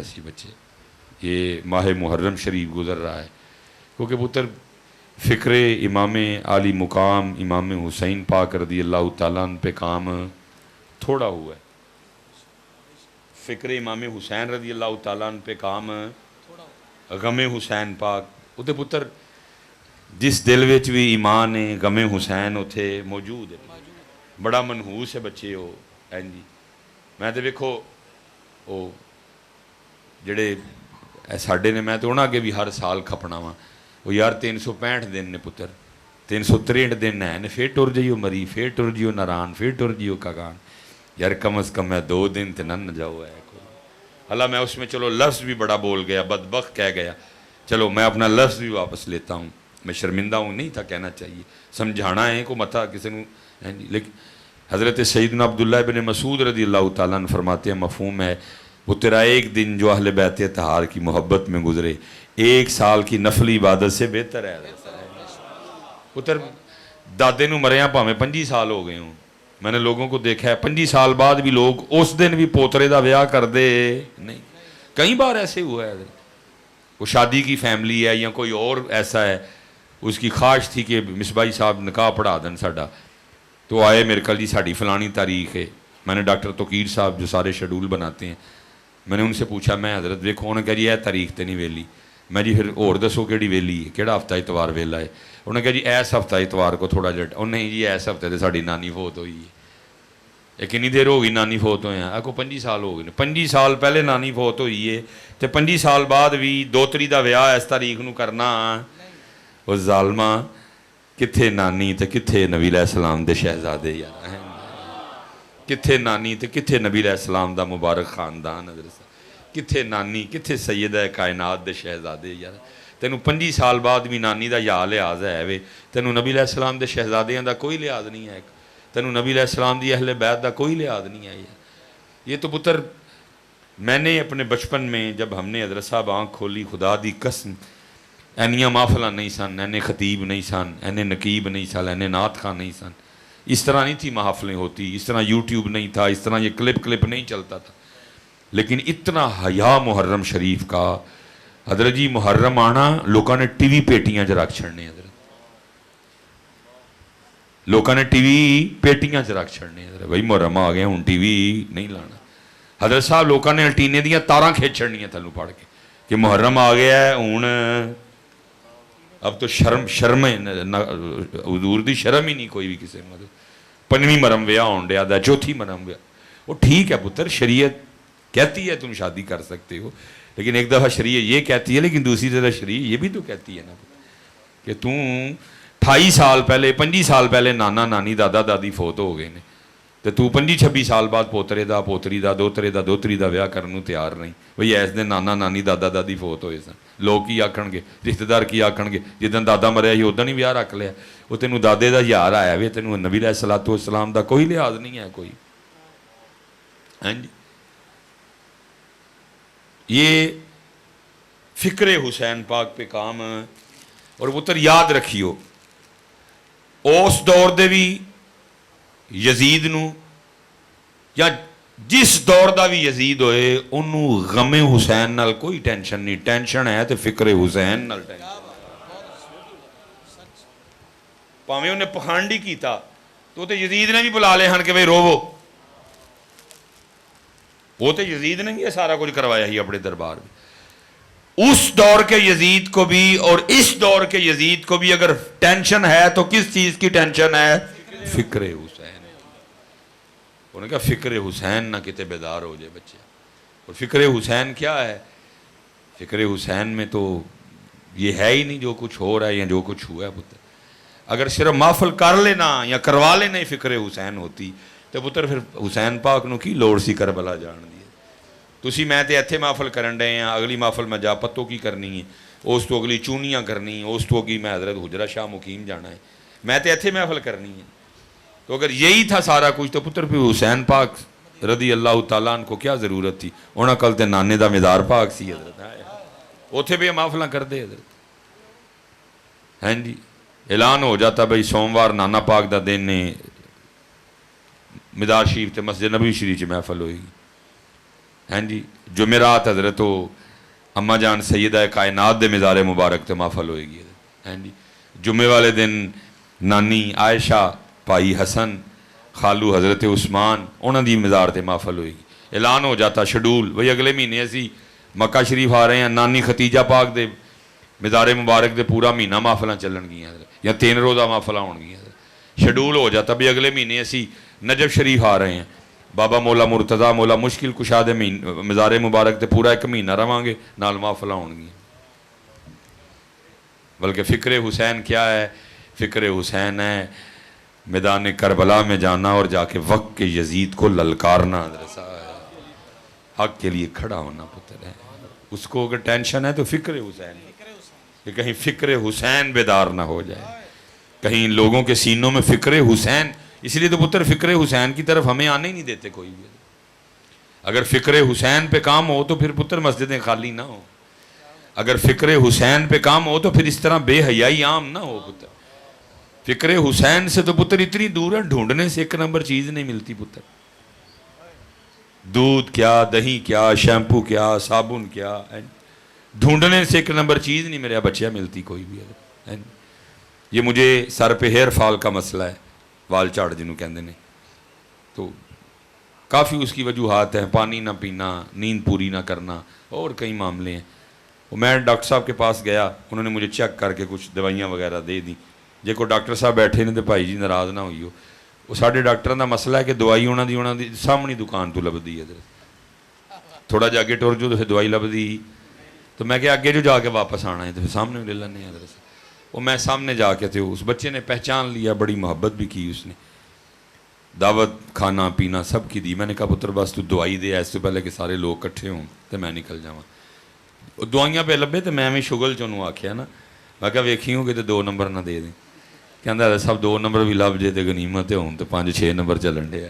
سی بچے، یہ ماہ محرم شریف گزر رہا ہے، کیونکہ پتر فکر امام عالی مقام امام حسین پاک رضی اللہ تعالیٰ عنہ پہ کام تھوڑا ہوا ہے، فکر امام حسین رضی اللہ تعالیٰ عنہ پہ کام غم حسین پاک اتنے پتر جس دل وچ بھی ایمان ہے غم حسین اتھے موجود ہے، بڑا منحوس ہے بچے ہو جی۔ میں تو ویکھو وہ جڑے ساڈے نے، میں تو انہاں اگے بھی ہر سال کھپنا وا، وہ یار 365 دن نے پتر، 363 دن ہے، پھر ٹر جائیو مری، پھر ٹر جائیو ناران، پھر ٹر جائیو کاغان، یار کم از کم میں 2 دن تے نہ جاؤ ہے کوئی۔ اللہ میں اس میں چلو لفظ بھی بڑا بول گیا، بدبخت کہہ گیا، چلو میں اپنا لفظ بھی واپس لیتا ہوں، میں شرمندہ ہوں، نہیں تھا کہنا چاہیے، سمجھانا ہے کو متا کسی نے، لیکن حضرت سیدنا عبداللہ بن مسعود رضی اللہ تعالیٰ عنہ فرماتے ہیں، مفہوم ہے، وہ تیرا ایک دن جو اہل بیت طہار کی محبت میں گزرے 1 سال کی نفلی عبادت سے بہتر ہے۔ پتر دادے نو مرے ہیں پاویں 25 سال ہو گئے ہوں، میں نے لوگوں کو دیکھا ہے 25 سال بعد بھی لوگ اس دن بھی پوترے دا بیاہ کر دے نہیں۔ کئی بار ایسے ہوا ہے، وہ شادی کی فیملی ہے یا کوئی اور ایسا ہے، اس کی خواہش تھی کہ مصباحی صاحب نکاح پڑھا دیں ساڈا، تو آئے میرے کل جی ساڑی فلانی تاریخ ہے، میں نے ڈاکٹر توقیر صاحب جو سارے شیڈول بناتے ہیں، میں نے ان سے پوچھا، میں حضرت ویکھو، انہوں نے کہا جی اے تاریخ تے نہیں ویلی، میں جی پھر اور دسو کیڑی ویلی ہے، کیڑا ہفتہ اتوار ویلا ہے، انہوں نے کہا جی ایس ہفتہ اتوار کو تھوڑا جٹ، اور نہیں جی ایس ہفتے تے ساڑی نانی فوت ہوئی ہے۔ یہ کنی دیر ہو گئی نانی فوت ہوئے ہیں؟ آپ کو 25 سال ہو گئے، 25 سال پہلے نانی فوت ہوئی ہے، تو 25 سال بعد بھی دوتری دا ویاہ اس تاریخ نو کرنا، وہ ظالمہ کتھے نانی تے کتھے نبی علیہ السلام دے شہزادے یار، کتھے نانی تے کتھے نبی علیہ السلام دا مبارک خاندان، کتھے نانی کتھے سیدہ کائنات دے شہزادے یار، تینوں 25 سال بعد بھی نانی دا یا لحاظ ہے وے، تینوں نبی علیہ السلام دے شہزادیاں دا کوئی لحاظ نہیں ہے، تینوں نبی علیہ السلام دی اہل بیت دا کوئی لحاظ نہیں ہے یار۔ یہ تو پتر میں نے اپنے بچپن میں جب ہم نے حضرت صاحب آنکھ کھولی، خدا دی قسم اینیاں محفلہ نہیں سن، اینے خطیب نہیں سن، اینے نقیب نہیں سن، اینے نعت خان نہیں سن، اس طرح نہیں تھی محافلیں ہوتی، اس طرح یوٹیوب نہیں تھا، اس طرح یہ کلپ نہیں چلتا تھا، لیکن اتنا حیا محرم شریف کا، حضرت جی محرم آنا لوگوں نے ٹی وی پیٹیاں چ رکھ چھڑنے، حضرت لوگوں نے ٹی وی پیٹیاں چ رکھ چھڑنے، حضرت بھائی محرم آ گیا ہوں ٹی وی نہیں لانا، حضرت صاحب لوگوں نے الٹینے دیاں تاراں کھینچ چھڑنیاں تھلوں پڑھ کے کہ محرم آ گیا ہے ہوں، اب تو شرم حضور دی شرم ہی نہیں کوئی بھی کسی مطلب 5ویں مرم ویاہ ہون ڈیا دا، 4تھی مرم ویاہ، وہ ٹھیک ہے پتر، شریعت کہتی ہے تم شادی کر سکتے ہو، لیکن ایک دفعہ شریعت یہ کہتی ہے، لیکن دوسری طرح شریعت یہ بھی تو کہتی ہے نا کہ تم 28 سال پہلے 25 سال پہلے نانا نانی دادا دادی فوت ہو گئے نے، تو 25-26 سال بعد پوترے دا پوتری دا دوترے دا دوتری دا ویاہ کرنے تیار نہیں، بھئی ایس دن نانا نانی دادا دادی فوت ہوئے سن، لوگ کی آکھن گے، رشتہ دار کی آکھن گے، جدن دادا مریا ہی ادن ہی ویاہ رکھ لیا، وہ تینوں دادے دا یار آیا وے، تینوں نبی علیہ السلام دا کوئی لحاظ نہیں ہے کوئی، ہاں جی۔ یہ فکر حسین پاک پہ کام، اور پتر یاد رکھیو اس دور دے بھی یزید نو یا جس دور دا بھی یزید ہوئے انہوں غم حسین نال کوئی ٹینشن نہیں، ٹینشن ہے تو فکر حسین نال ٹینشن، پاویں انہیں پخانڈی کیتا تو یزید نے بھی بلا لے ہن کہ بھئی روو، وہ تو یزید نے یہ سارا کچھ کروایا ہی اپنے دربار میں، اس دور کے یزید کو بھی اور اس دور کے یزید کو بھی اگر ٹینشن ہے تو کس چیز کی ٹینشن ہے؟ فکر حسین۔ انہوں نے کہا فکر حسین نہ کتے بیدار ہو جائے بچے، اور فکر حسین کیا ہے؟ فکر حسین میں تو یہ ہے ہی نہیں جو کچھ ہو رہا ہے یا جو کچھ ہوا ہے پتر، اگر صرف محفل کر لینا یا کروا لینا ہی فکر حسین ہوتی تو پتر پھر حسین پاک نو کی لوڑ سی کربلا جان دی، تسی میں تے ایتھے محفل کرن ڈے ہیں، اگلی محفل میں جا پتوں کی کرنی ہے، اس تو اگلی چونیاں کرنی ہے، اس تو اگلی میں حضرت حجرہ شاہ مقیم جانا ہے، میں تے ایتھے محفل کرنی ہے، تو اگر یہی تھا سارا کچھ تو پتر پھر حسین پاک رضی اللہ تعالیٰ عنہ کو کیا ضرورت تھی؟ انہاں کل تے نانے دا مدار پاک سی حضرت، اوتھے بھی محفلاں کر دے حضرت، ہیں جی اعلان ہو جاتا بھئی سوموار نانا پاک دا دن نے مدار شریف تے مسجد نبی شریف چ محفل ہوئے گی، ہیں جی جمعرات حضرت اما جان سیدہ کائنات دے مزار مبارک تے محفل ہوئے گی ہیں جی جمعے والے دن نانی عائشہ بھائی حسن خالو حضرت عثمان انہوں دی مزار تے محفل ہوئے گی اعلان ہو جاتا شیڈول بھئی اگلے مہینے اسی مکہ شریف آ رہے ہیں نانی ختیجہ پاک دے مزار مبارک دے پورا مہینہ محفلاں چلن گیا یا 3 روزہ محفلاں ہون گیا شیڈول ہو جاتا بھی اگلے مہینے اسی نجف شریف آ رہے ہیں بابا مولا مرتضیٰ مولا مشکل کشا دے مزار مبارک تے پورا 1 مہینہ رواں گے نال محفلاں ہون گیا بلکہ فکر حسین کیا ہے فکر حسین ہے میدان کربلا میں جانا اور جا کے وقت کے یزید کو للکارنا حق کے لیے کھڑا ہونا پتر ہے اس کو اگر ٹینشن ہے تو فکر حسین کہ کہیں فکر حسین بیدار نہ ہو جائے کہیں لوگوں کے سینوں میں فکر حسین اس لیے تو پتر فکر حسین کی طرف ہمیں آنے ہی نہیں دیتے کوئی بھی اگر فکر حسین پہ کام ہو تو پھر پتر مسجدیں خالی نہ ہو اگر فکر حسین پہ کام ہو تو پھر اس طرح بے حیائی عام نہ ہو پتر فکر حسین سے تو پتر اتنی دور ہے ڈھونڈنے سے 1 نمبر چیز نہیں ملتی پتر دودھ کیا دہی کیا شیمپو کیا صابن کیا ڈھونڈنے سے 1 نمبر چیز نہیں میرے بچیا ملتی کوئی بھی یہ مجھے سر پہ ہیئر فال کا مسئلہ ہے وال چاڑ جنہوں کہندے نے تو کافی اس کی وجوہات ہیں پانی نہ پینا نیند پوری نہ کرنا اور کئی معاملے ہیں میں ڈاکٹر صاحب کے پاس گیا انہوں نے مجھے چیک کر کے کچھ دوائیاں وغیرہ دے دیں جے کو ڈاکٹر صاحب بیٹھے نے تو بھائی جی ناراض نہ ہوئی ہو وہ سارے ڈاکٹروں کا مسئلہ ہے کہ دوائی انہوں دی سامنی دکان تو لبھی ہے تھوڑا جا کے ٹر جو تو پھر دوائی لبھی تو میں کہ اگے جو جا کے واپس آنا ہے تو پھر سامنے لے لینے حضرت وہ میں سامنے جا کے تھے اس بچے نے پہچان لیا بڑی محبت بھی کی اس نے دعوت کھانا پینا سب کی دی میں نے کہا پتر بس تو دوائی دے اس سے پہلے کہ سارے لوگ کٹھے ہوں تو میں نکل جاواں دوائیاں پہ لبے تو میں شگل چونوں آکھیا نا میں کہا ویکھی ہوں کہ تو 2 نمبر نہ دے دیں کہندا صاحب 2 نمبر بھی لب جے تے غنیمت ہون تو 5-6 نمبر چلن دے